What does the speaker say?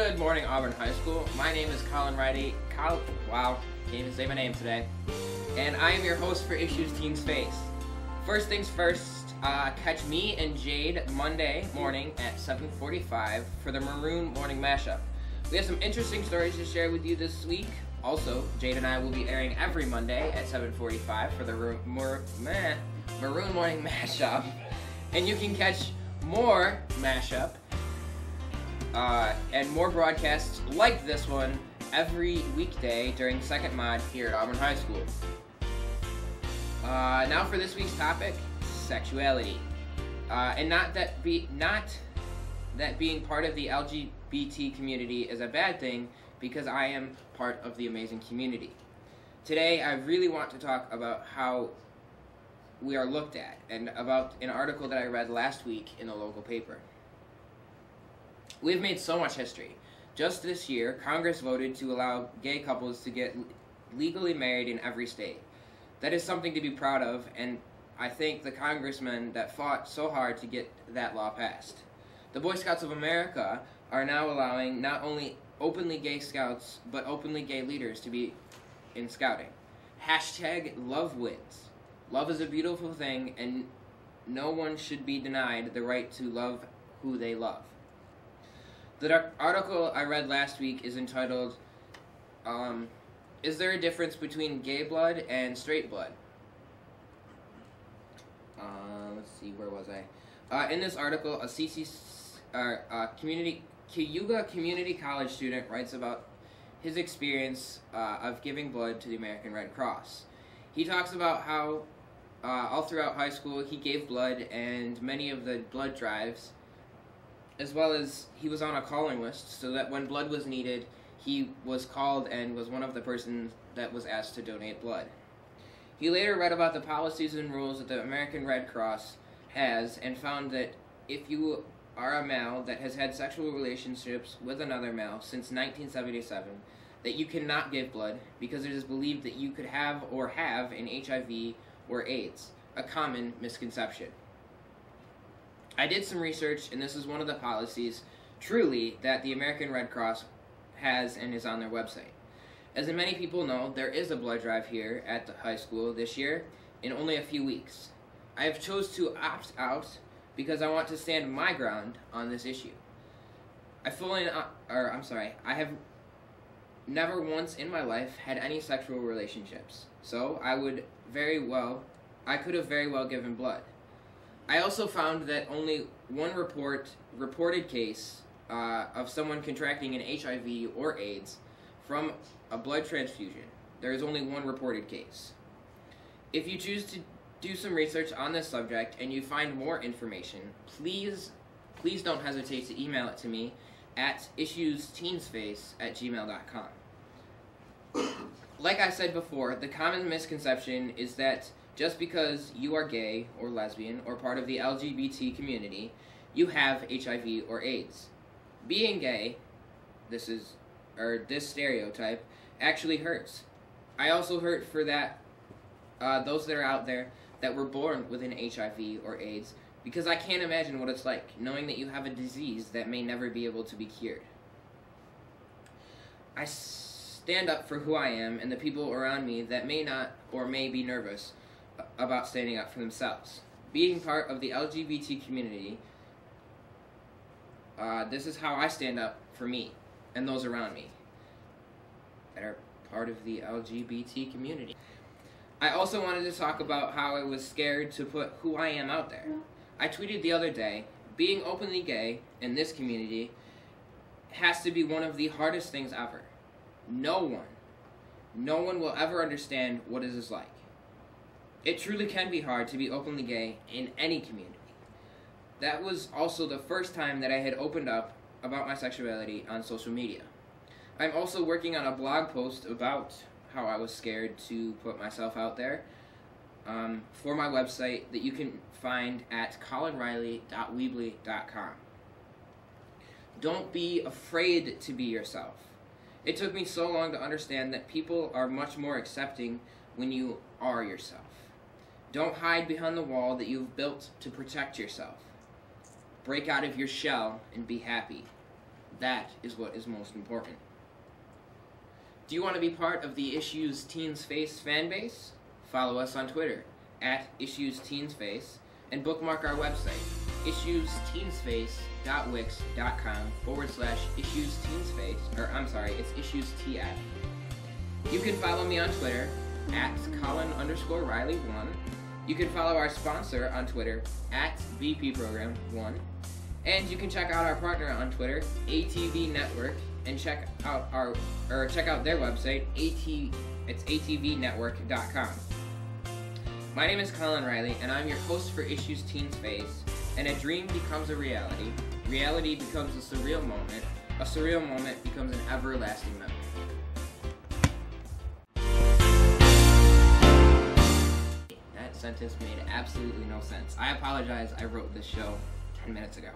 Good morning, Auburn High School. My name is Colin Riley. Wow, can't even say my name today. And I am your host for Issues Teens Face. First things first, catch me and Jade Monday morning at 7:45 for the Maroon Morning Mashup. We have some interesting stories to share with you this week. Also, Jade and I will be airing every Monday at 7:45 for the Maroon Morning Mashup. And you can catch more mashup and more broadcasts like this one every weekday during second mod here at Auburn High School. Now for this week's topic, sexuality. And not that being part of the LGBT community is a bad thing, because I am part of the amazing community. Today, I really want to talk about how we are looked at, and about an article that I read last week in the local paper. We've made so much history. Just this year, Congress voted to allow gay couples to get legally married in every state. That is something to be proud of, and I thank the congressmen that fought so hard to get that law passed. The Boy Scouts of America are now allowing not only openly gay scouts, but openly gay leaders to be in scouting. #LoveWins. Love is a beautiful thing, and no one should be denied the right to love who they love. The article I read last week is entitled, Is There a Difference Between Gay Blood and Straight Blood? Let's see, where was I? In this article, a Cayuga Community College student writes about his experience of giving blood to the American Red Cross. He talks about how all throughout high school he gave blood, and many of the blood drives, as well as he was on a calling list, so that when blood was needed, he was called and was one of the persons that was asked to donate blood. He later read about the policies and rules that the American Red Cross has, and found that if you are a male that has had sexual relationships with another male since 1977, that you cannot give blood because it is believed that you could have or have an HIV or AIDS, a common misconception. I did some research, and this is one of the policies, truly, that the American Red Cross has and is on their website. As many people know, there is a blood drive here at the high school this year in only a few weeks. I have chose to opt out because I want to stand my ground on this issue. I have never once in my life had any sexual relationships, so I could have very well given blood. I also found that only one reported case of someone contracting an HIV or AIDS from a blood transfusion. There is only one reported case. If you choose to do some research on this subject and you find more information, please don't hesitate to email it to me at issuesteensface@gmail.com. Like I said before, the common misconception is that just because you are gay or lesbian or part of the LGBT community, you have HIV or AIDS. Being gay, this stereotype, actually hurts. I also hurt for that those that are out there that were born with an HIV or AIDS, because I can't imagine what it's like knowing that you have a disease that may never be able to be cured. I stand up for who I am and the people around me that may not or may be nervous about standing up for themselves. Being part of the LGBT community, this is how I stand up for me and those around me that are part of the LGBT community. I also wanted to talk about how I was scared to put who I am out there. I tweeted the other day, being openly gay in this community has to be one of the hardest things ever. No one will ever understand what it is like. It truly can be hard to be openly gay in any community. That was also the first time that I had opened up about my sexuality on social media. I'm also working on a blog post about how I was scared to put myself out there for my website that you can find at colinriley.weebly.com. Don't be afraid to be yourself. It took me so long to understand that people are much more accepting when you are yourself. Don't hide behind the wall that you've built to protect yourself. Break out of your shell and be happy. That is what is most important. Do you want to be part of the Issues Teens Face fan base? Follow us on Twitter at issuesteensface and bookmark our website, issuesteensface.wix.com/issuesteensface, or I'm sorry, it's issuestf. You can follow me on Twitter at Colin_Riley1. You can follow our sponsor on Twitter at VPProgram1. And you can check out our partner on Twitter, ATV Network, and check out their website, it's atvnetwork.com. My name is Colin Riley, and I'm your host for Issues Teens Face. And a dream becomes a reality. Reality becomes a surreal moment. A surreal moment becomes an everlasting memory. That sentence made absolutely no sense. I apologize. I wrote this show 10 minutes ago.